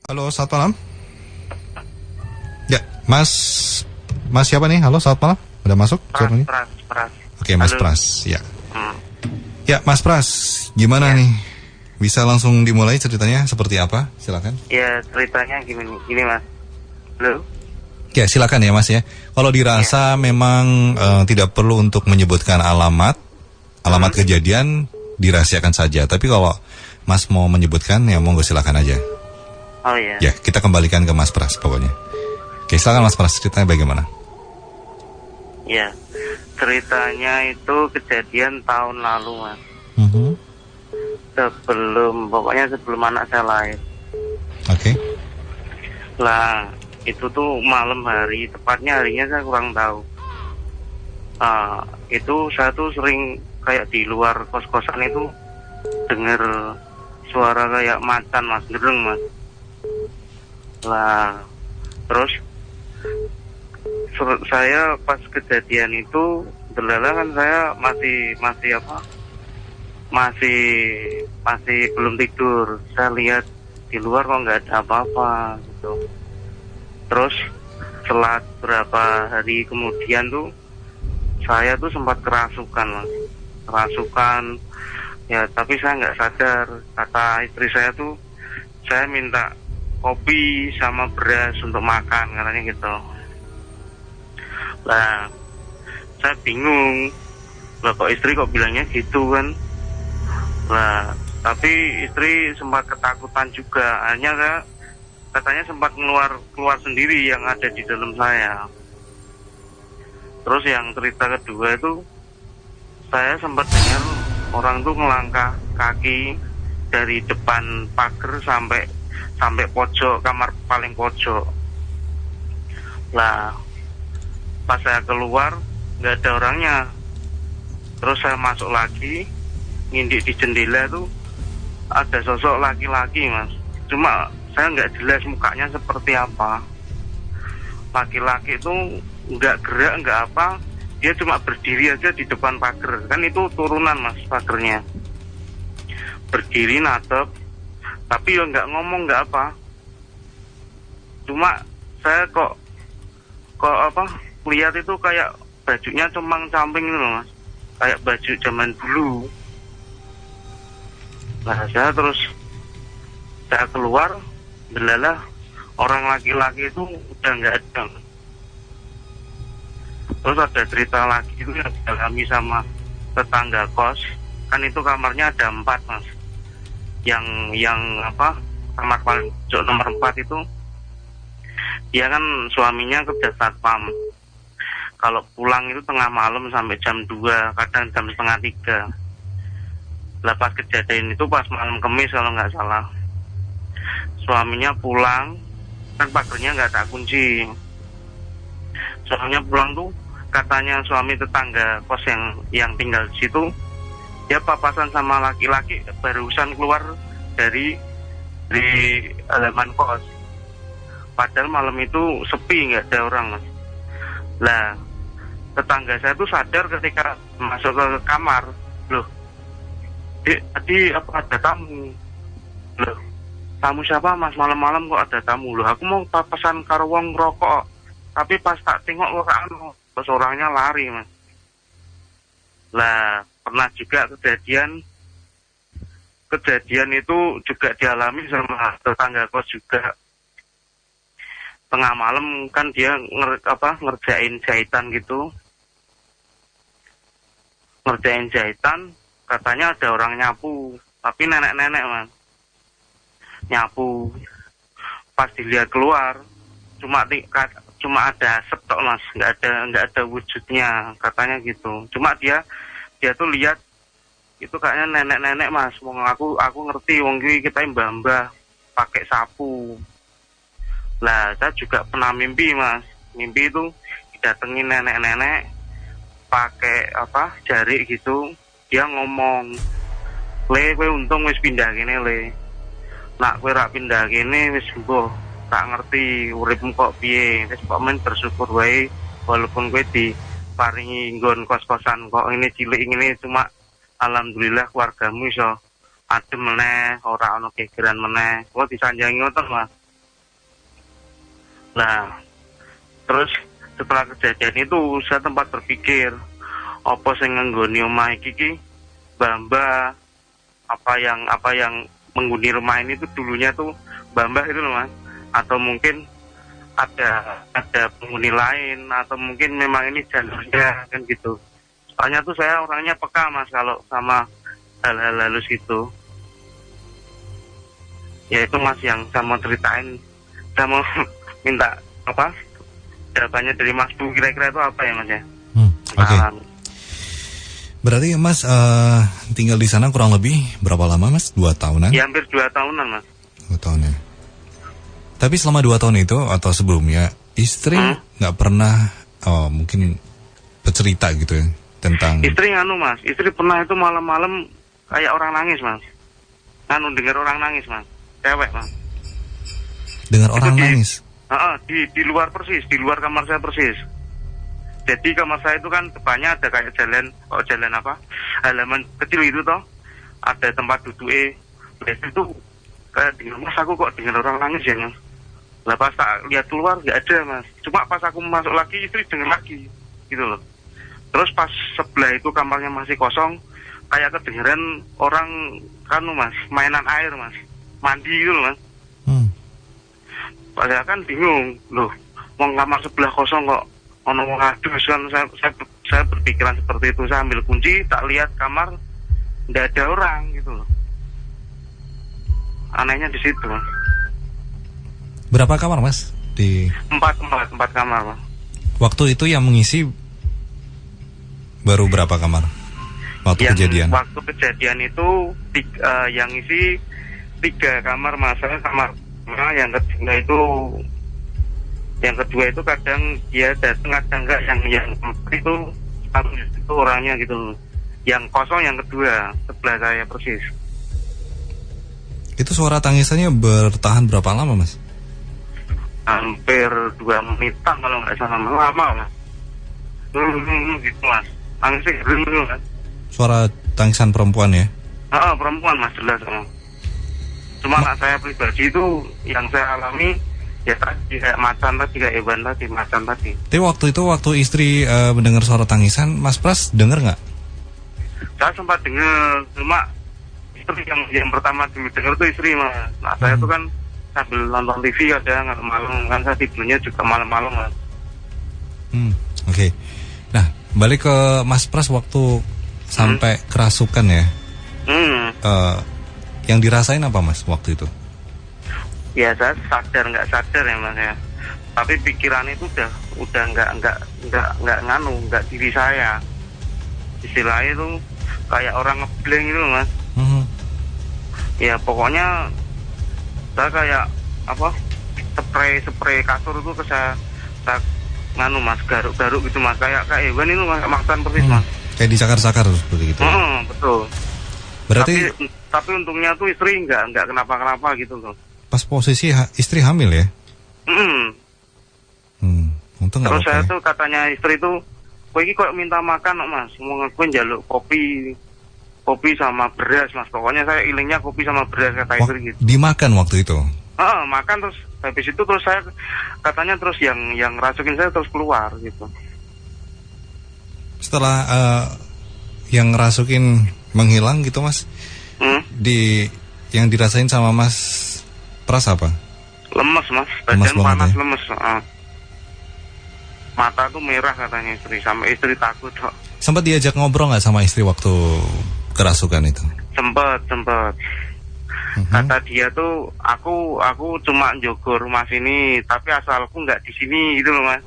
Halo, selamat malam. Ya, Mas siapa nih? Halo, selamat malam. Udah masuk? Pras. Oke, Mas Halo. Pras, ya. Ya, Mas Pras, gimana nih? Bisa langsung dimulai ceritanya seperti apa? Silakan. Ya, ceritanya gini Mas. Halo. Ya, silakan ya Mas ya. Kalau dirasa memang tidak perlu untuk menyebutkan alamat kejadian, dirahasiakan saja. Tapi kalau Mas mau menyebutkan, ya monggo silakan aja. Oh iya. Ya, kita kembalikan ke Mas Pras pokoknya. Oke, silakan Mas Pras, ceritanya bagaimana? Ya, ceritanya itu kejadian tahun lalu Mas. Sebelum anak saya lahir. Oke. Lah, itu tuh malam hari, tepatnya harinya saya kurang tahu. Itu saya tuh sering kayak di luar kos-kosan itu dengar suara kayak macan Mas, gereng Mas. Lah, terus saya pas kejadian itu delala kan saya masih belum tidur. Saya lihat di luar kok nggak ada apa-apa gitu. Terus setelah berapa hari kemudian tuh saya tuh sempat kerasukan Mas. Kerasukan ya, tapi saya nggak sadar. Kata istri saya tuh, saya minta kopi sama beras untuk makan katanya gitu. Lah, saya bingung. Lah kok istri kok bilangnya gitu kan. Lah, tapi istri sempat ketakutan juga. Hanya katanya sempat keluar sendiri yang ada di dalam saya. Terus yang cerita kedua itu, saya sempat dengar orang tuh ngelangkah kaki dari depan pagar sampai pojok kamar paling pojok. Lah, pas saya keluar nggak ada orangnya. Terus saya masuk lagi, ngindik di jendela tuh ada sosok laki-laki Mas. Cuma saya nggak jelas mukanya seperti apa. Laki-laki itu nggak gerak nggak apa, dia cuma berdiri aja di depan pagar. Kan itu turunan Mas pagarnya. Berdiri natep, tapi ya nggak ngomong nggak apa. Cuma saya kok lihat itu kayak bajunya compang-camping gitu loh Mas, kayak baju zaman dulu. Nah saya keluar, delalah orang laki-laki itu udah nggak ada. Terus ada cerita lagi itu yang dialami sama tetangga kos. Kan itu kamarnya ada 4 Mas. Kamar paling pojok nomor 4 itu, dia kan suaminya kerja satpam. Kalau pulang itu tengah malam sampai jam 2, kadang jam setengah 3. Lah pas kejadian itu pas malam Kamis kalau nggak salah. Suaminya pulang, kan pagarnya nggak tak kunci. Suaminya pulang tuh, katanya suami tetangga kos yang tinggal di situ, dia papasan sama laki-laki barusan keluar dari halaman kos. Padahal malam itu sepi, nggak ada orang Mas. Lah, tetangga saya tuh sadar ketika masuk ke kamar, loh, tadi apa ada tamu? Loh, tamu siapa Mas? Malam-malam kok ada tamu? Loh, aku mau papasan karo wong ngerokok, tapi pas tak tengok pas orangnya lari Mas. Lah, pernah juga kejadian itu juga dialami sama tetangga kos juga. Tengah malam kan dia ngerjain jahitan gitu. Ngerjain jahitan, katanya ada orang nyapu, tapi nenek-nenek Mas. Nyapu. Pas dilihat keluar, cuma ada asap tok Mas, nggak ada wujudnya, katanya gitu. Cuma dia tuh lihat itu kayaknya nenek-nenek Mas. Wong aku ngerti wong iki kita mbah-mbah pakai sapu. Lah, saya juga pernah mimpi Mas. Mimpi itu didatengin nenek-nenek pakai jari gitu. Dia ngomong, "Le, kowe untung wis pindah kene, Le. Nak kowe rak pindah kene wis mbuh tak ngerti uripmu kok piye. Wis kok men bersyukur wae walaupun kowe diparingi nggon kos-kosan kok ini cilik ngene, cuma alhamdulillah keluargamu iso adem meneh, ora ono gegeran meneh." Kok disanjangi ngoten Mas. Nah, terus setelah kejadian itu saya tempat berpikir, apa sing nganggoni omah iki Mbah apa yang menghuni rumah ini tuh dulunya tuh Mbah itu loh Mas, atau mungkin ada penghuni lain, atau mungkin memang ini jalurnya kan gitu. Soalnya tuh saya orangnya peka Mas kalau sama hal-hal halus itu. Ya itu Mas yang saya mau ceritain. Saya mau minta apa jawabannya dari Mas Bu, kira-kira itu apa ya Mas ya? Oke. Berarti Mas tinggal di sana kurang lebih berapa lama Mas? 2 tahunan? Ya hampir 2 tahunan Mas. 2 tahun ya. Tapi selama 2 tahun itu atau sebelumnya istri nggak pernah mungkin bercerita gitu ya tentang. Istri Mas, istri pernah itu malam-malam kayak orang nangis Mas. Dengar orang nangis Mas, cewek Mas. Dengar orang nangis? Di luar persis, di luar kamar saya persis. Jadi kamar saya itu kan depannya ada kayak jalan halaman kecil itu toh, ada tempat duduk itu kayak dengar Mas, aku kok dengar orang nangis ya Mas. Lah pas tak lihat keluar nggak ada Mas, cuma pas aku masuk lagi istri dengar lagi gitu loh. Terus pas sebelah itu kamarnya masih kosong, kayak kedengeran orang Mas, mainan air Mas, mandi gitu loh Mas. Saya kan bingung loh, mau kamar sebelah kosong kok ono wong adus kan. Saya berpikiran seperti itu. Saya ambil kunci, tak lihat kamar nggak ada orang gitu loh. Anehnya di situ Mas. Berapa kamar Mas? Di 4 kamar Mas. Waktu itu yang mengisi baru berapa kamar? Waktu kejadian? Waktu kejadian itu yang isi 3 kamar Mas. Saya kamar yang kedua itu kadang dia datang, kadang enggak. Yang itu orangnya gitu. Yang kosong yang kedua sebelah saya persis. Itu suara tangisannya bertahan berapa lama Mas? Hampir 2 menitan kalau nggak salah, lama Mas. Gitu Mas, tangisnya gitu Mas. Suara tangisan perempuan ya? Perempuan Mas, jelas Mas. Cuma anak saya pribadi itu yang saya alami ya tadi kayak macan tadi. Tapi waktu istri mendengar suara tangisan, Mas Pras dengar nggak? Saya sempat dengar, cuma istri yang pertama dulu dengar itu istri Mas. Nah saya tuh kan sambil nonton TV kadang malam kan, saya tidurnya juga malam-malam Mas. Oke. Nah balik ke Mas Pras waktu sampai kerasukan ya. Yang dirasain apa Mas waktu itu? Ya saya sadar nggak sadar ya Mas ya. Tapi pikiran itu udah nggak diri saya. Istilahnya itu kayak orang ngeblank gitu Mas. Ya pokoknya saya kayak apa? Spray kasur itu saya Mas, garuk-garuk gitu Mas, kayak hewan itu Mas, makan persis Mas. Kayak dicakar-cakar seperti itu. Betul. Berarti tapi untungnya tuh istri nggak kenapa-kenapa gitu loh. Pas posisi istri hamil ya? Untung nggak. Terus saya ya? tuh katanya istri tuh, kowe iki kok minta makan kok Mas, mau ngakuin jaluk kopi sama beras Mas. Pokoknya saya ilingnya kopi sama beras kata istri gitu. Dimakan waktu itu? Makan terus habis itu terus saya katanya terus yang rasukin saya terus keluar gitu. Setelah yang rasukin menghilang gitu Mas, yang dirasain sama Mas Pras apa? Lemes Mas, badan panas ya? lemes. Mata tuh merah katanya istri, sampai istri takut kok. Sempat diajak ngobrol nggak sama istri waktu kerasukan itu? Sempet. Kata dia tuh, aku cuma jogor rumah sini, tapi asalku nggak di sini gitu loh Mas.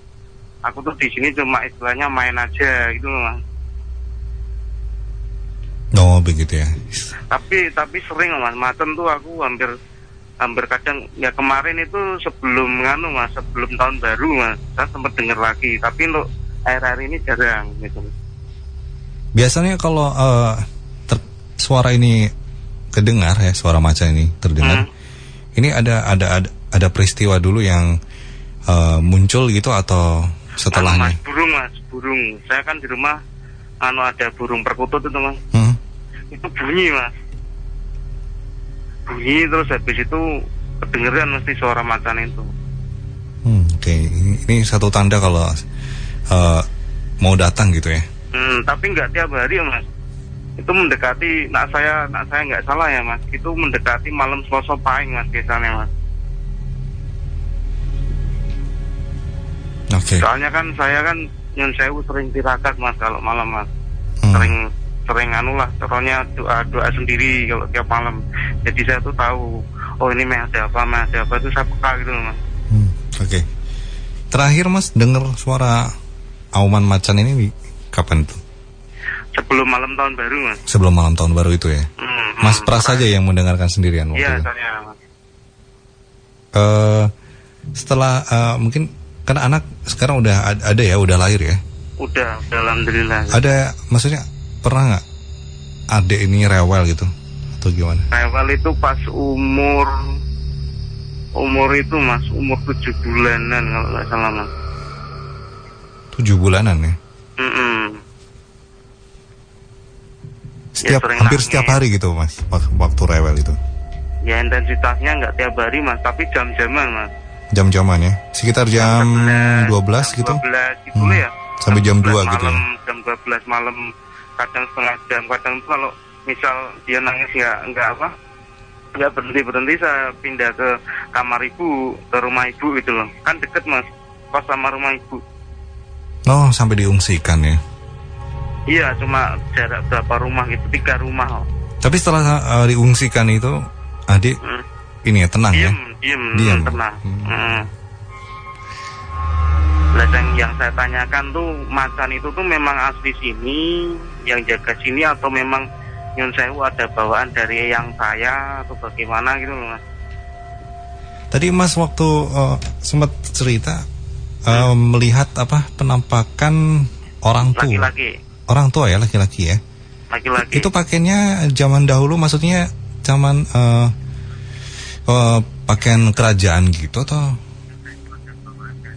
Aku tuh di sini cuma istilahnya main aja gitu loh Mas. Oh begitu ya. Tapi sering Mas, macam tuh aku hampir kadang ya kemarin itu sebelum sebelum tahun baru Mas, saya sempat dengar lagi, tapi untuk akhir-akhir ini jarang gitu. Biasanya kalau suara ini kedengar ya, suara macan ini terdengar, ini ada peristiwa dulu yang muncul gitu atau setelahnya? Mas, burung. Saya kan di rumah ada burung perkutut itu Mas. Itu bunyi Mas. Bunyi terus habis itu kedengeran mesti suara macan itu. Oke, ini satu tanda kalau mau datang gitu ya. Tapi nggak tiap hari ya Mas. Itu mendekati, nak saya nggak salah ya Mas, itu mendekati malam Selasa Pahing Mas biasanya Mas. Oke. Soalnya kan saya kan Nyun Sewu sering tirakat Mas kalau malam Mas. Sering anu lah, contohnya doa sendiri kalau tiap malam. Jadi saya tuh tahu, oh ini ada apa itu saya peka gitu Mas. Oke. Terakhir Mas dengar suara auman macan ini kapan tuh? Sebelum malam tahun baru Mas. Sebelum malam tahun baru itu ya. Mas Pras saja yang mendengarkan sendirian waktu iya, itu. saya Mas. Setelah mungkin karena anak sekarang udah ada ya, udah lahir ya. Udah alhamdulillah. Ada, maksudnya pernah nggak adek ini rewel gitu atau gimana? Rewel itu pas umur itu Mas, umur 7 bulanan kalau nggak salah Mas. 7 bulanan ya? Hampir setiap hari gitu Mas, waktu rewel itu? Ya intensitasnya nggak tiap hari Mas, tapi jam-jaman Mas. Jam-jaman ya? Sekitar jam 12 gitu? 12 gitu ya. Sampai jam 2 gitu ya? Jam 12 malam, kadang setengah jam, kadang tuh kalau misal dia nangis nggak berhenti saya pindah ke kamar ibu, ke rumah ibu gitu loh. Kan deket Mas, kos sama rumah ibu. Oh, sampai diungsikan ya? Iya, cuma jarak berapa rumah gitu, 3 rumah. Tapi setelah diungsikan itu, adik ini ya tenang ya? Diam, tenang. Yang saya tanyakan tuh, macan itu tuh memang asli sini, yang jaga sini, atau memang Nyun Sewu ada bawaan dari yang saya atau bagaimana gitu loh Mas. Tadi Mas waktu sempat cerita melihat penampakan orang tua. Laki-laki. Orang tua ya, laki-laki ya. Laki-laki. Itu pakainya zaman dahulu, maksudnya zaman pakaian kerajaan gitu atau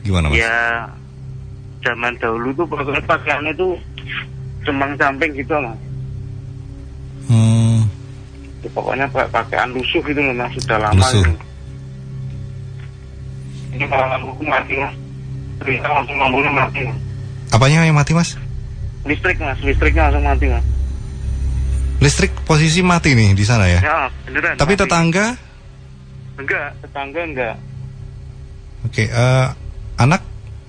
gimana Mas? Ya, zaman dahulu tuh pokoknya pakaiannya tuh cemang camping gitu Mas. Ya, pokoknya pakaian lusuh gitu Mas, sudah lama. Lusuh. Gitu. Ini kalau lampuku mati Mas, cerita langsung lampunya mati Mas. Apanya yang mati Mas? Listrik Mas, listriknya langsung mati Mas. Listrik posisi mati nih di sana ya? Ya beneran. Tapi mati. Tetangga? Tetangga enggak. Oke, anak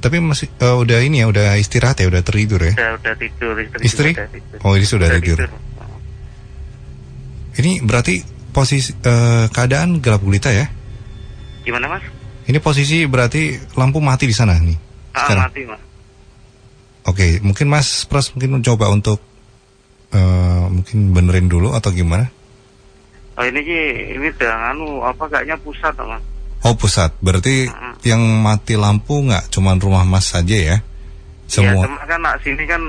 tapi masih udah ini ya, udah istirahat ya, udah tertidur ya? Udah tidur. Istri? Oh, ini sudah tidur. Ini berarti posisi keadaan gelap gulita ya? Gimana Mas? Ini posisi berarti lampu mati di sana nih. Sekarang. Mati Mas. Oke, mungkin Mas Pras mungkin mencoba untuk mungkin benerin dulu atau gimana? Oh ini udah kayaknya pusat Mas. Oh pusat, berarti yang mati lampu nggak cuma rumah Mas saja ya? Semua. Iya, cuma kan sini kan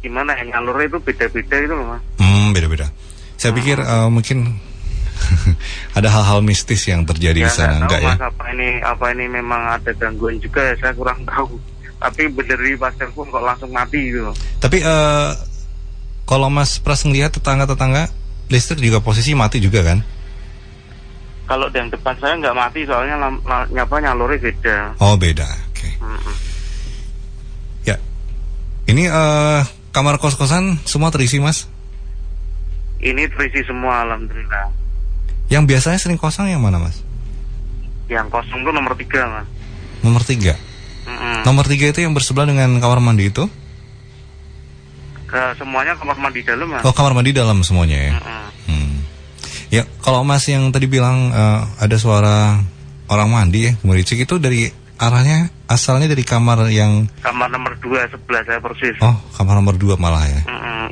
gimana ya, nyalurnya itu beda-beda gitu loh Mas. Beda-beda. Saya pikir mungkin ada hal-hal mistis yang terjadi di sana, enggak ya? Mas, apa ini memang ada gangguan juga ya, saya kurang tahu. Tapi bener di pasien pun kok langsung mati gitu. Tapi kalau Mas Pras ngelihat tetangga-tetangga listrik juga posisi mati juga kan? Kalau yang depan saya nggak mati, soalnya nyalurnya beda. Oh beda, oke. Ya, ini kamar kos-kosan semua terisi Mas? Ini terisi semua alhamdulillah. Yang biasanya sering kosong yang mana Mas? Yang kosong tuh nomor 3 Mas. Nomor 3? Nomor 3 itu yang bersebelah dengan kamar mandi itu? Semuanya kamar mandi dalam Mas. Oh kamar mandi dalam semuanya ya? Ya kalau Mas yang tadi bilang ada suara orang mandi ya, mericik itu dari arahnya, asalnya dari kamar yang... Kamar nomor 2 sebelah saya persis. Oh kamar nomor 2 malah ya?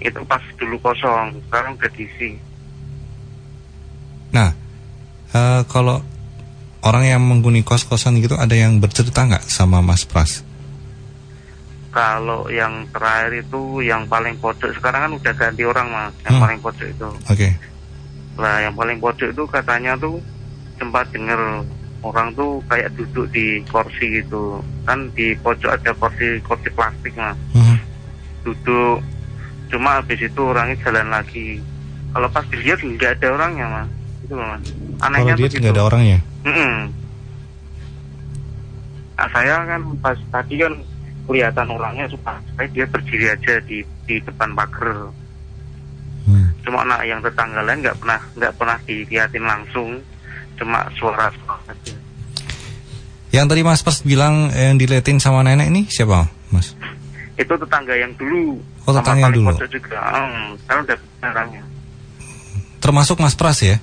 Itu pas dulu kosong, sekarang udah diisi. Nah kalau orang yang menghuni kos-kosan gitu ada yang bercerita nggak sama Mas Pras? Kalau yang terakhir itu yang paling pojok, sekarang kan udah ganti orang Mas, yang paling pojok itu. Oke. Nah yang paling pojok itu katanya tuh sempat dengar orang tuh kayak duduk di kursi gitu. Kan di pojok ada kursi plastik Mas. Duduk, cuma habis itu orangnya jalan lagi. Kalau pas dilihat nggak ada orangnya Mas. Itu Mas. Anehnya kalau dia nggak ada orangnya? Nah, saya kan pas tadi kan kelihatan orangnya suka, dia berdiri aja di depan pagar. Cuma anak yang tetangga lain nggak pernah dilihatin langsung, cuma suara aja. Yang tadi Mas Pras bilang yang diliatin sama nenek ini siapa, Mas? Itu tetangga yang dulu. Oh, tetangga yang dulu. Juga. Kan udah orangnya. Termasuk Mas Pras ya?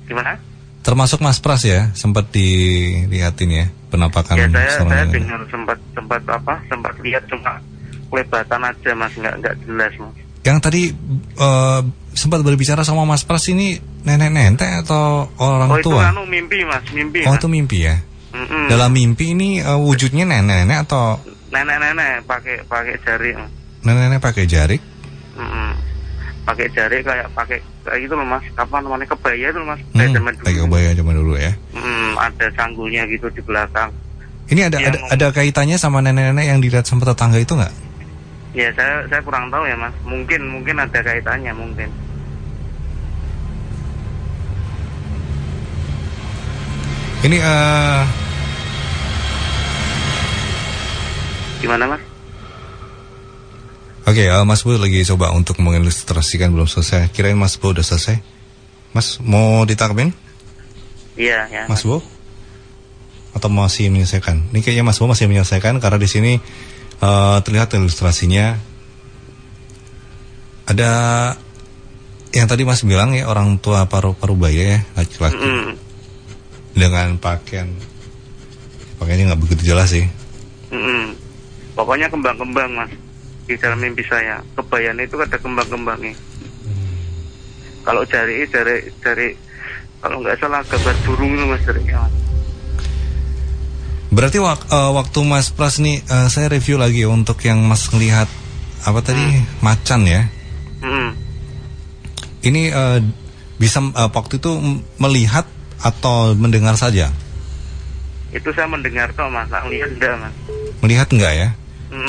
Gimana? Termasuk Mas Pras ya, sempat dilihatin ya penampakan. Ya saya dengar sempat lihat cuma kelebatan aja Mas, nggak jelas Mas. Yang tadi sempat berbicara sama Mas Pras ini nenek-nenek atau orang tua? Oh itu mimpi Mas, mimpi. Oh Mas. Itu mimpi ya? Dalam mimpi ini wujudnya nenek-nenek atau? Nenek-nenek pakai jari. Nenek-nenek pakai jari? Pakai jari kayak gitu loh Mas, apa namanya, kebaya itu Mas, pakai kebaya zaman dulu ya. Ada sanggulnya gitu di belakang. Ini ada kaitannya sama nenek-nenek yang dilihat sama tetangga itu nggak? Ya saya kurang tahu ya Mas, mungkin ada kaitannya mungkin. Ini gimana Mas? Oke, Mas Bu lagi coba untuk mengilustrasikan, belum selesai. Kirain Mas Bu udah selesai. Mas mau ditangkapin? Iya, ya. Mas Bu? Atau masih menyelesaikan? Ini kayaknya Mas Bu masih menyelesaikan karena di sini terlihat ilustrasinya. Ada yang tadi Mas bilang ya, orang tua parubaya ya, laki-laki. Dengan pakaiannya nggak begitu jelas sih. Pokoknya kembang-kembang Mas. Di dalam mimpi saya, kebayaan itu ada kembang-kembangnya. Kalau jari kalau nggak salah gambar burung itu Mas, jarinya Mas. Berarti waktu Mas Pras nih, saya review lagi untuk yang Mas ngelihat apa tadi, macan ya. Ini bisa waktu itu melihat atau mendengar saja? Itu saya mendengar toh Mas, lihat enggak Mas? Melihat enggak ya?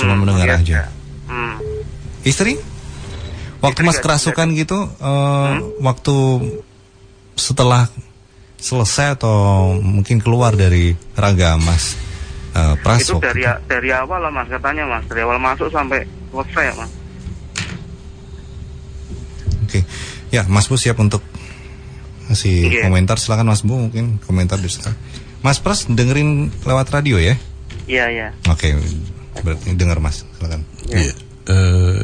Cuma mendengar aja. Enggak. Istri? Waktu Mas kerasukan gitu, waktu setelah selesai atau mungkin keluar dari raga Mas Pras? Itu dari awal lah Mas, katanya Mas, dari awal masuk sampai selesai Mas. Oke, ya Mas Bu siap untuk ngasih komentar. Silakan Mas Bu, mungkin komentar di sana. Mas Pras dengerin lewat radio ya? Iya. Oke, berarti dengar Mas, silakan. Iya.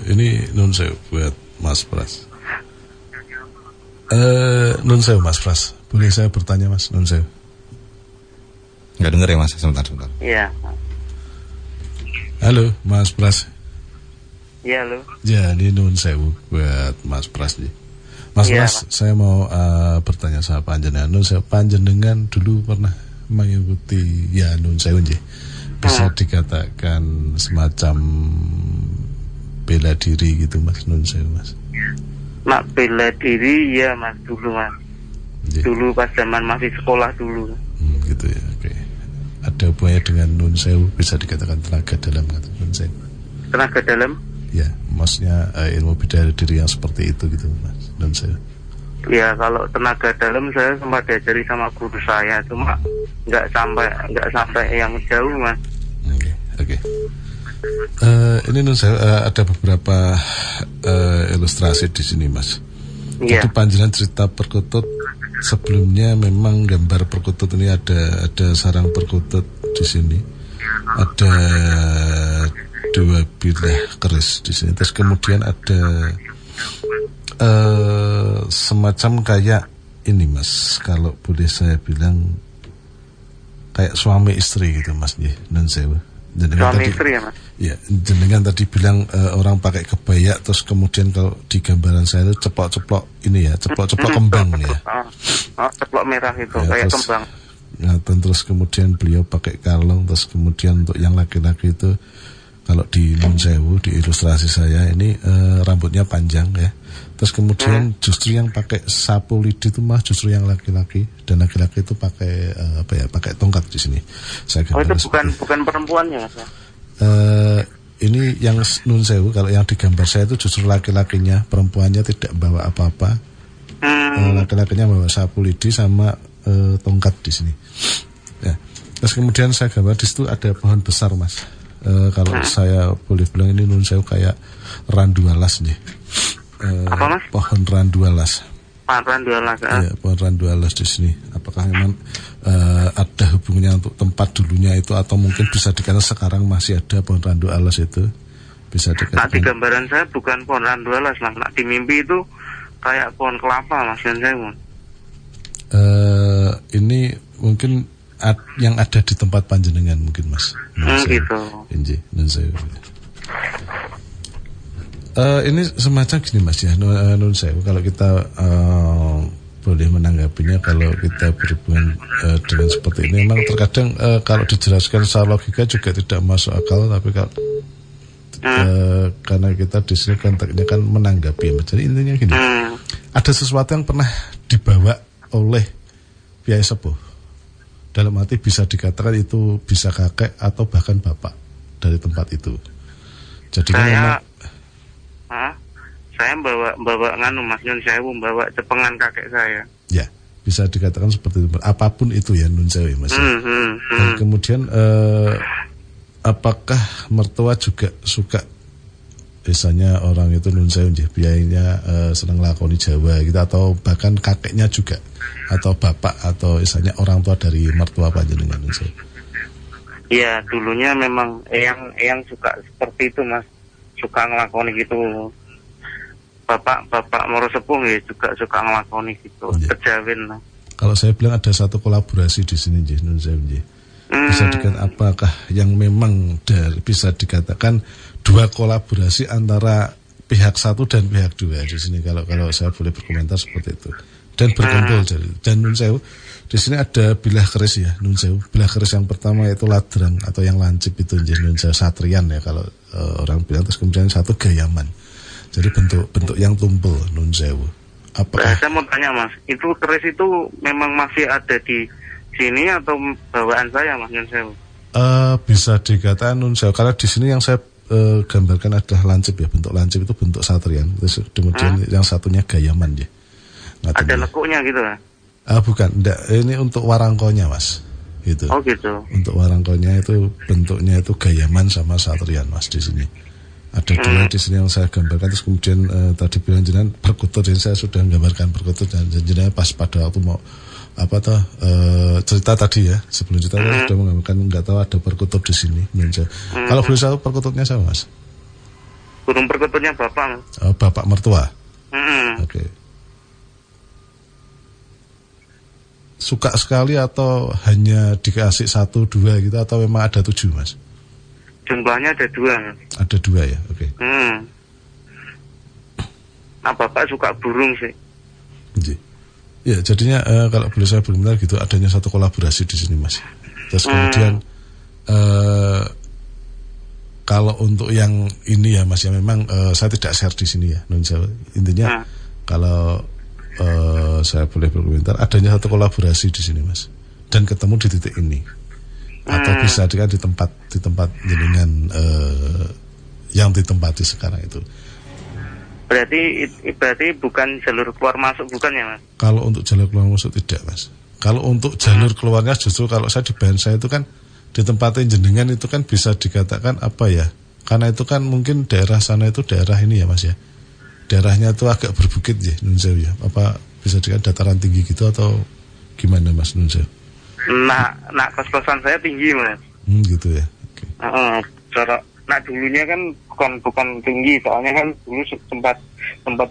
Ini nun sewu buat Mas Pras. Nun sewu Mas Pras, boleh saya bertanya Mas? Nun sewu. Nggak denger ya Mas, sebentar. Iya. Halo Mas Pras. Iya lo. Jadi nun sewu buat Mas Pras nih. Mas Pras, saya mau bertanya sama panjenengan. Nun sewu, panjenengan dulu pernah mengikuti ya nun sewu nggih. Bisa dikatakan semacam bela diri gitu Mas, nun sewu Mas. Mak bela diri ya Mas, dulu Mas. Dulu pas zaman masih sekolah dulu. Gitu ya, oke. Ada hubungannya dengan nun sewu, bisa dikatakan tenaga dalam kata nun sewu. Tenaga dalam? Ya, maksudnya ilmu bela diri yang seperti itu gitu Mas, nun sewu. Ya kalau tenaga dalam saya sempat diajari sama guru saya, cuma nggak sampai yang jauh Mas. Oke. Ini nun sewu, ada beberapa ilustrasi di sini Mas. Jadi panjenengan cerita perkutut, sebelumnya memang gambar perkutut ini ada sarang perkutut di sini, ada 2 bilah keris di sini, terus kemudian ada semacam kayak ini Mas, kalau boleh saya bilang kayak suami istri gitu Mas, nun sewu. Suami istri ya Mas? Ya, jenengan tadi bilang orang pakai kebaya, terus kemudian kalau di gambaran saya itu ceplok ini ya, ceplok kembang ya. Ceplok merah itu ya, kayak terus, kembang. Ya, terus kemudian beliau pakai kalung, terus kemudian untuk yang laki-laki itu kalau di nun sewu di ilustrasi saya ini rambutnya panjang ya. Terus kemudian justru yang pakai sapu lidi itu mah justru yang laki-laki, dan laki-laki itu pakai pakai tongkat di sini. Saya itu bukan perempuannya Mas. Ini yang nun sewu, kalau yang digambar saya itu justru laki-lakinya, perempuannya tidak bawa apa-apa. Laki-lakinya bawa sapu lidi sama tongkat di sini. Ya. Terus kemudian saya gambar di situ ada pohon besar, Mas. Kalau saya boleh bilang ini nun sewu kayak randu alas nih. Apa, Mas? Pohon randu alas. Randu alas. Iya, pohon randu alas di sini. Apakah memang ada hubungannya untuk tempat dulunya itu, atau mungkin bisa dikatakan sekarang masih ada pohon randu alas itu? Bisa dikatakan. Nah, di gambaran saya bukan pohon randu alas, Mas. Nah, di mimpi itu kayak pohon kelapa, Mas. Ini mungkin yang ada di tempat panjenengan mungkin, Mas. Gitu. Ini semacam gini, Mas ya, nun sewu, kalau kita boleh menanggapinya, kalau kita berhubungan dengan seperti ini, memang terkadang kalau dijelaskan secara logika juga tidak masuk akal, tapi kalau karena kita di sini konteksnya kan menanggapi, Mas. Jadi intinya gini, ada sesuatu yang pernah dibawa oleh Kyai Sepuh. Dalam arti bisa dikatakan itu bisa kakek atau bahkan bapak dari tempat itu. Jadi saya bawa nganu, Mas, Nun Sewu, bawa cepengan kakek saya. Ya, bisa dikatakan seperti itu. Apapun itu ya, Nun Sewu, Mas. Dan kemudian apakah mertua juga suka, biasanya orang itu Nun Sewu, biayanya senang lakoni Jawa gitu, atau bahkan kakeknya juga, atau bapak, atau misalnya orang tua dari mertua panjenengan? Iya, dulunya memang yang suka seperti itu, Mas, suka ngelakoni gitu. Bapak Moro Sepuh ya juga suka ngelakoni gitu, kejawin lah. Kalau saya bilang ada satu kolaborasi di sini, Nun Sewu, bisa dikatakan apakah yang memang bisa dikatakan dua kolaborasi antara pihak satu dan pihak dua di sini, kalau saya boleh berkomentar seperti itu. Dan berkumpul dan Nun Sewu di sini ada bilah keris ya, Nun Sewu. Bilah keris yang pertama yaitu ladrang atau yang lancip itu, Nun Sewu, satrian ya kalau orang bilang. Terus kemudian satu gayaman, jadi bentuk yang tumpul, Nun Sewu. Saya mau tanya, Mas, itu keris itu memang masih ada di sini atau bawaan saya, Mas, Nun Sewu? Bisa dikatakan Nun Sewu, karena di sini yang saya gambarkan adalah lancip ya, bentuk lancip itu bentuk satrian. Terus kemudian yang satunya gayaman ya. Ada lekuknya gitu ya? Bukan, enggak. Ini untuk warangkonya, Mas. Gitu. Oh gitu. Untuk warangkonya itu bentuknya itu gayaman sama satrian, Mas, di sini. Ada dua di sini yang saya gambarkan. Terus kemudian tadi bilang jenengan perkutut, dan saya sudah menggambarkan perkutut, dan jenengan pas pada waktu mau cerita tadi ya, sebelum cerita saya sudah menggambarkan, nggak tahu ada perkutut di sini. Kalau boleh tahu perkututnya siapa, Mas? Burung perkututnya bapak. Bapak mertua. Oke. Suka sekali atau hanya dikasih 1, 2 gitu, atau memang ada 7, Mas? Jumlahnya ada 2. Ada 2 ya, oke. Nah, bapak suka burung sih. Ya, jadinya kalau boleh saya berkomentar gitu, adanya satu kolaborasi di sini, Mas. Terus kemudian kalau untuk yang ini ya, Mas, ya memang saya tidak share di sini ya, Nun Sewu. Intinya kalau saya boleh berkomentar, adanya satu kolaborasi di sini, Mas, dan ketemu di titik ini, atau bisa di tempat jenengan yang ditempati sekarang itu. Berarti bukan jalur keluar masuk, bukan ya, Mas? Kalau untuk jalur keluar masuk tidak, Mas. Kalau untuk jalur keluarnya justru kalau saya di bahan saya itu kan ditempatin jenengan itu kan bisa dikatakan apa ya? Karena itu kan mungkin daerah sana itu daerah ini ya, Mas ya. Daerahnya itu agak berbukit ya, Nun Sewu ya. Apa bisa dikatakan dataran tinggi gitu atau gimana, Mas, Nun Sewu? Nah, kos-kosan saya tinggi, Mas. Gitu ya. Okay. Nah, dulunya kan bukan tinggi, soalnya kan dulu sempat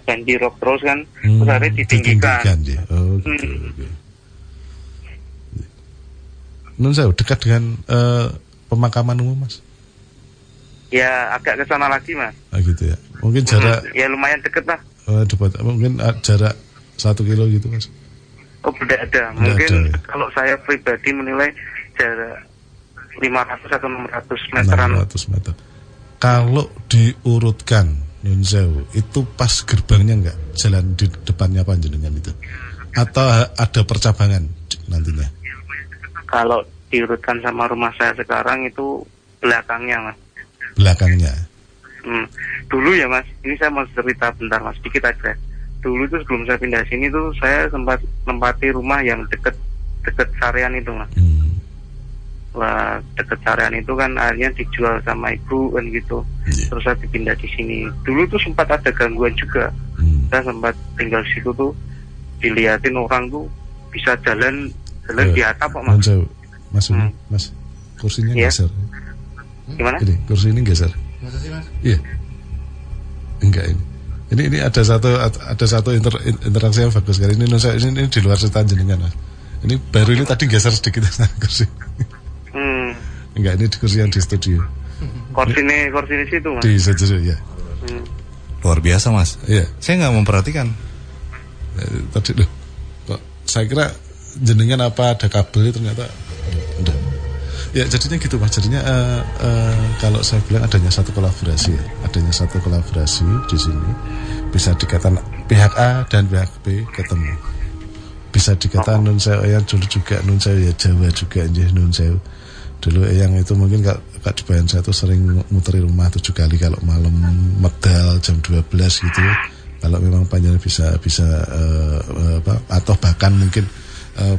banjir rob terus kan, terus akhirnya ditinggikan. Ya. Oh, gitu. Okay. Nun Sewu dekat dengan pemakaman umum, Mas? Ya agak ke sana lagi, Mas. Gitu ya. Mungkin jarak ya lumayan deket lah. Dekat. Mungkin jarak 1 kilo gitu, Mas. Oh, beda ada. Mungkin ada, ya? Kalau saya pribadi menilai jarak 500 atau 600 meteran. 600 meter. Kalau diurutkan, Nun Sewu, itu pas gerbangnya enggak jalan di depannya panjenengan itu? Atau ada percabangan nantinya? Kalau diurutkan sama rumah saya sekarang itu belakangnya, Mas. Belakangnya. Dulu ya, Mas, ini saya mau cerita bentar, Mas, sedikit aja. Dulu itu sebelum saya pindah sini tuh saya sempat nempati rumah yang deket Sarian itu, Mas. Wah, deket Sarian itu kan akhirnya dijual sama ibu kan gitu. Terus saya dipindah di sini. Dulu tuh sempat ada gangguan juga. Saya sempat tinggal di situ tuh, diliatin orang tuh bisa jalan di atap kok mas. Mas, kursinya geser. Gimana? Ini kursi ini geser. Iya. Enggak ini. Ini ada satu interaksi yang bagus sekali. Ini di luar cerita jenengan mas. Ini baru ini tadi geser sedikit kursi. Enggak, ini di kursi yang di studio. Kursi di situ mas. Di studio ya. Luar biasa mas. Iya. Saya nggak memperhatikan. Tadi loh, kok saya kira jenengan apa ada kabel ternyata udah. Ya jadinya gitu mas. Jadinya kalau saya bilang adanya satu kolaborasi di sini bisa dikatakan pihak A dan pihak B ketemu. Bisa dikatakan nun sewu yang dulu juga nun sewu ya Jawa juga nun sewu. Dulu yang itu mungkin Kak di Bayan saya tuh sering muteri rumah 7 kali kalau malam medal jam 12 gitu. Kalau memang panjenengan bisa atau bahkan mungkin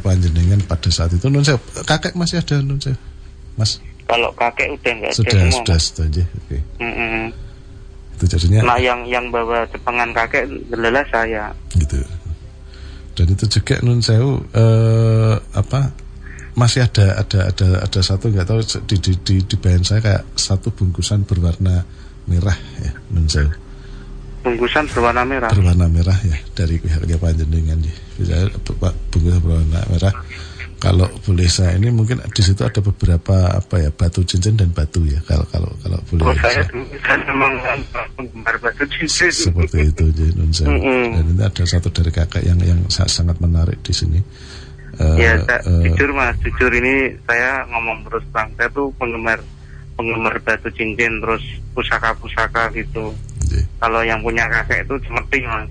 panjenengan pada saat itu nun sewu. Kakek masih ada nun sewu, Mas? Kalau kakek udah nggak ada semua. Sudah aja. Oke. Itu jadinya. Nah yang bawa cepengan kakek adalah saya. Gitu. Dan itu juga nun sewu masih ada satu nggak tahu di bahan saya kayak satu bungkusan berwarna merah ya nun sewu. Bungkusan berwarna merah. Berwarna merah ya dari pihaknya panjenengan ya. Bisa bungkusan berwarna merah. Kalau boleh saya ini mungkin di situ ada beberapa batu cincin dan batu ya kalau boleh. Saya memang penggemar batu cincin. Seperti itu jadi nun sewu. Dan ini ada satu dari kakak yang sangat menarik di sini. Jujur ini saya ngomong terus bang, saya tuh penggemar batu cincin terus pusaka gitu. Kalau yang punya kakek itu cemeti mas.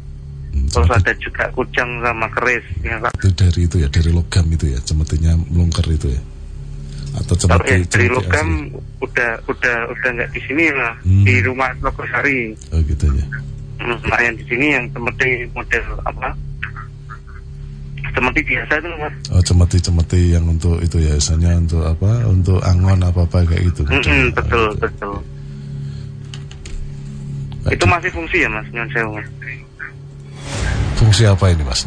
Terus ada juga kujang sama keris ya, itu dari logam itu ya, cemetinya melungker itu ya, atau cemeti dari logam udah nggak di sini lah, di rumah Logosari. Oh gitu ya. Nah yang di sini yang cemeti model cemeti biasa itu mas. Oh cemeti yang untuk itu ya, biasanya untuk untuk angon apa kayak gitu. Betul. Itu masih fungsi ya mas, nyon sewu mas. Fungsi apa ini mas?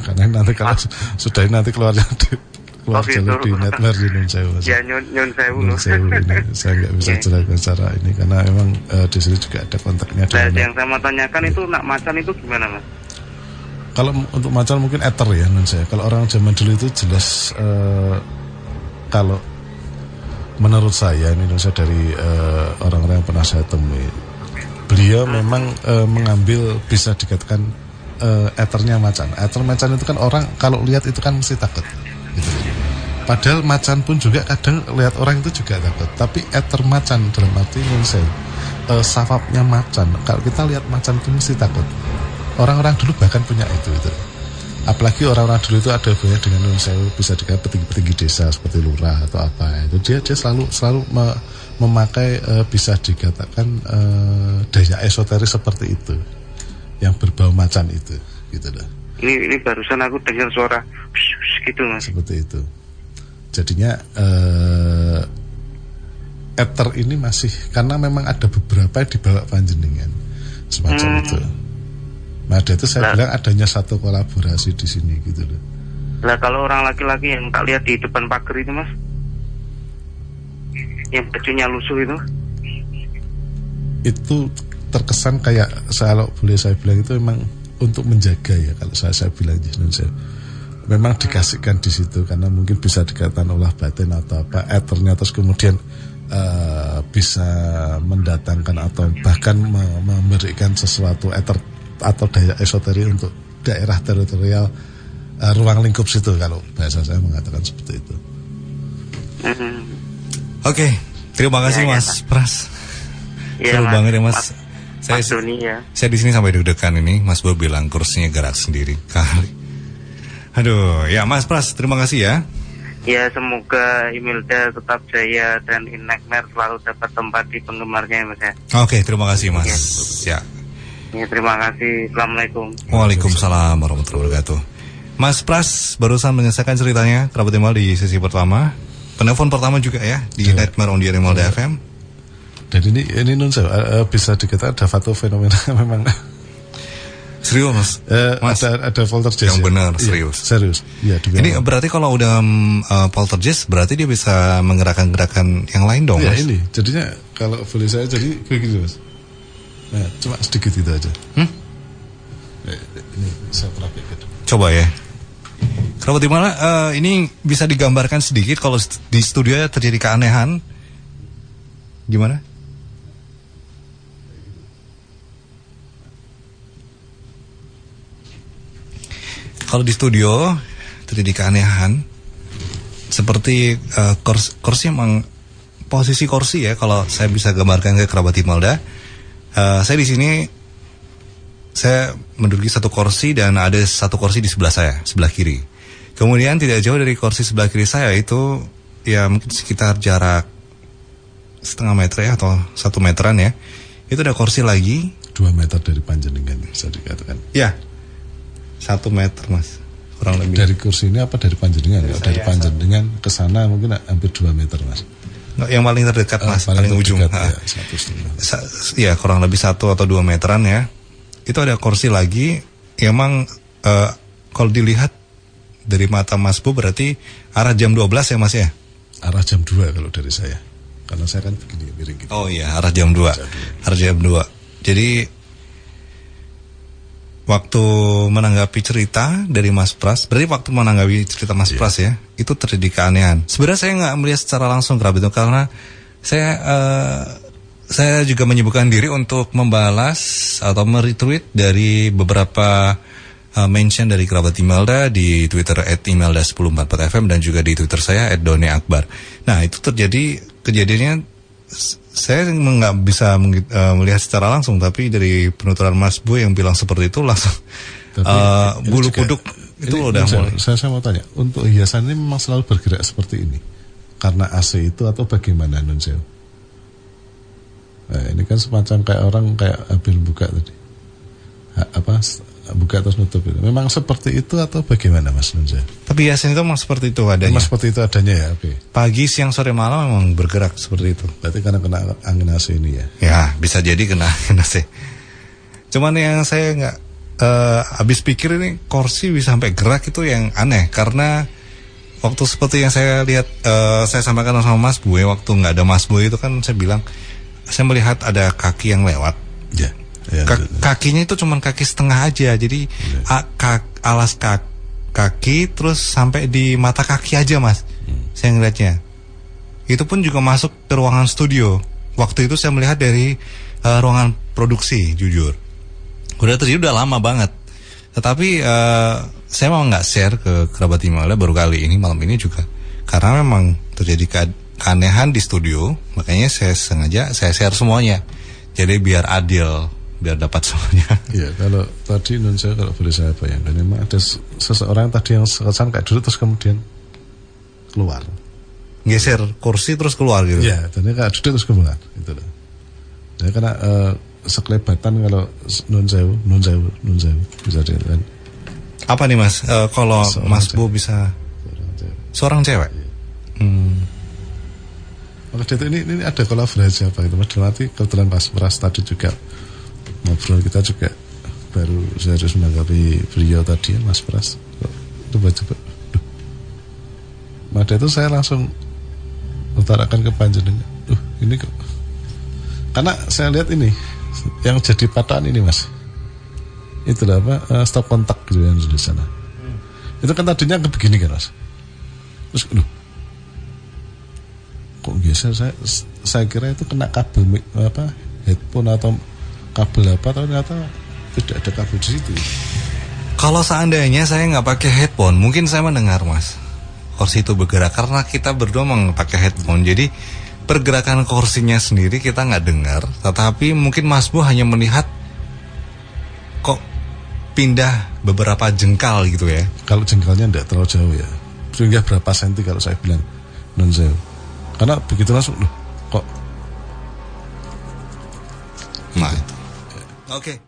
Karena nanti kalau sudah nanti keluar jalur di network di nun sewu. Ya nyon sewu. Nun sewu ini saya nggak bisa jelaskan cara ini karena memang di sini juga ada kontaknya. Yang saya mau tanyakan itu nak macan itu gimana mas? Kalau untuk macan mungkin ether ya nun saya. Kalau orang zaman dulu itu jelas kalau menurut saya ini nun saya dari orang-orang yang pernah saya temui, beliau memang mengambil bisa dikatakan ethernya macan. Ether macan itu kan orang kalau lihat itu kan mesti takut gitu. Padahal macan pun juga kadang lihat orang itu juga takut. Tapi ether macan dalam arti nun saya safapnya macan. Kalau kita lihat macan itu mesti takut. Orang-orang dulu bahkan punya itu. Apalagi orang-orang dulu itu ada hubungannya dengan nun sewu, bisa dikatakan petinggi-petinggi desa seperti lurah atau apa. Itu dia selalu memakai bisa dikatakan daya esoteris seperti itu, yang berbau macan itu, gitu loh. Ini barusan aku dengar suara gitu mas. Seperti itu. Jadinya ether ini masih karena memang ada beberapa yang dibawa panjenengan semacam itu. Nah, itu saya bilang adanya satu kolaborasi di sini gitu loh. Lah kalau orang laki-laki yang tak lihat di depan pagar itu mas, yang bajunya lusuh itu terkesan kayak kalau boleh saya bilang itu memang untuk menjaga ya kalau saya bilang memang dikasihkan di situ karena mungkin bisa dikatakan olah batin atau apa ethernya terus kemudian bisa mendatangkan atau bahkan memberikan sesuatu ether atau daya esoteri untuk daerah teritorial ruang lingkup situ kalau bahasa saya mengatakan seperti itu. Oke, terima kasih Mas Pras. Seru banget ya Mas. Saya di sini sampai deg-degan ini. Mas Bob bilang kursinya gerak sendiri kali. Aduh, ya Mas Pras, terima kasih ya. Ya semoga Imelda tetap jaya dan Inekmer selalu dapat tempat di penggemarnya ya Mas ya. Oke, terima kasih Mas. Ya. Ya terima kasih. Assalamualaikum. Waalaikumsalam warahmatullahi wabarakatuh. Mas Pras barusan menyelesaikan ceritanya kerabat Emal di sesi pertama. penelpon pertama juga ya di Nightmare on the Animal FM. Dan ini Nun Sewu, bisa dikatakan ada satu fenomena memang serius mas, ada poltergeist yang ya? benar, serius. Ya, ini berarti kalau udah poltergeist berarti dia bisa menggerakkan gerakan yang lain dong, ya, mas? Ini jadinya kalau boleh saya jadi begitu mas. Nah, cuma sedikit itu aja. Ini saya praktekkan. Coba ya. Kerabat Timala, ini bisa digambarkan sedikit kalau di studio terjadi keanehan. Gimana? Kalau di studio terjadi keanehan seperti kursi emang posisi kursi ya, kalau saya bisa gambarkan ke kerabat Imelda. Saya di sini saya menduduki satu kursi dan ada satu kursi di sebelah saya, sebelah kiri. Kemudian tidak jauh dari kursi sebelah kiri saya itu ya mungkin sekitar jarak setengah meter ya atau 1 meteran ya. Itu ada kursi lagi 2 meter dari panjenengan bisa dikatakan. Ya. 1 meter mas, kurang lebih. Dari kursi ini apa dari panjenengan? Dari panjenengan ke sana mungkin hampir 2 meter mas. Yang paling terdekat mas, paling ujung. Ya, ya kurang lebih 1 atau 2 meteran ya. Itu ada kursi lagi. Emang kalau dilihat dari mata Mas Bu berarti arah jam 12 ya mas ya? Arah jam 2 kalau dari saya. Karena saya kan begini miring gitu. Oh iya, arah jam 2. Arah jam 2. Jadi waktu menanggapi cerita dari Mas Pras, berarti waktu menanggapi cerita Mas Pras ya, itu terjadi keanehan. Sebenarnya saya nggak melihat secara langsung kerabat itu karena saya juga menyibukkan diri untuk membalas atau meretweet dari beberapa mention dari kerabat Imelda di Twitter @imelda1044fm dan juga di Twitter saya @doneakbar. Nah itu terjadi kejadiannya. Saya nggak bisa melihat secara langsung, tapi dari penuturan Mas Bu yang bilang seperti itu langsung bulu kuduk itu udah mulai. Saya mau tanya, untuk hiasan ini memang selalu bergerak seperti ini karena AC itu atau bagaimana Nun Sewu? Nah, ini kan semacam kayak orang kayak Abil buka tadi, buka terus nutup itu. Memang seperti itu atau bagaimana Mas Nun Sewu? Tapi hiasan itu memang seperti itu adanya. Memang seperti itu adanya ya, oke. Pagi, siang, sore, malam memang bergerak seperti itu. Berarti karena kena angin AC ini ya? Ya, bisa jadi kena angin AC. Cuman yang saya nggak habis pikir ini kursi bisa sampai gerak itu yang aneh. Karena waktu seperti yang saya lihat, saya sampaikan sama Mas Bu, waktu nggak ada Mas Bu itu kan saya bilang, saya melihat ada kaki yang lewat. Ya. Kakinya itu cuma kaki setengah aja. Jadi alas kaki terus sampai di mata kaki aja mas. Saya ngeliatnya. Itu pun juga masuk ke ruangan studio. Waktu itu saya melihat dari ruangan produksi, jujur. Udah terjadi udah lama banget. Tetapi saya mau nggak share ke kerabat Imelda baru kali ini, malam ini juga. Karena memang terjadi keanehan di studio. Makanya saya sengaja saya share semuanya. Jadi biar adil, biar dapat semuanya. Iya, kalau tadi Nun Sewu kalau boleh saya bayangkan, memang ada seseorang tadi yang kesan kayak dulu terus kemudian keluar. Geser kursi terus keluar gitu. Iya, tadi kayak duduk terus keluar, gitu loh. Jadi karena sekelebatan kalau Nun Sewu bisa dilihat. Apa nih mas? Kalau Mas Bu bisa seorang cewek. Maka ini ada kolaborasi apa gitu. Mas Delmati kebetulan Mas Pras tadi juga ngobrol, kita juga baru saya harus menanggapi beliau tadi Mas Pras. Coba Mada itu saya langsung utarakan ke panjenengan. Ini kok. Karena saya lihat ini yang jadi patahan ini mas. Itu apa? Stop kontak gitu yang di sana. Itu kan tadinya begini kan mas. Terus kok geser, saya kira itu kena kabel headphone atau kabel apa, ternyata tidak ada kabel di situ. Kalau seandainya saya nggak pakai headphone, mungkin saya mendengar mas kursi itu bergerak, karena kita berdua memang pakai headphone, jadi pergerakan kursinya sendiri kita nggak dengar, tetapi mungkin Mas Bu hanya melihat kok pindah beberapa jengkal gitu ya. Kalau jengkalnya tidak terlalu jauh ya, sehingga berapa senti kalau saya bilang Nun Sewu. Karena begitu langsung kok. Nah, oke.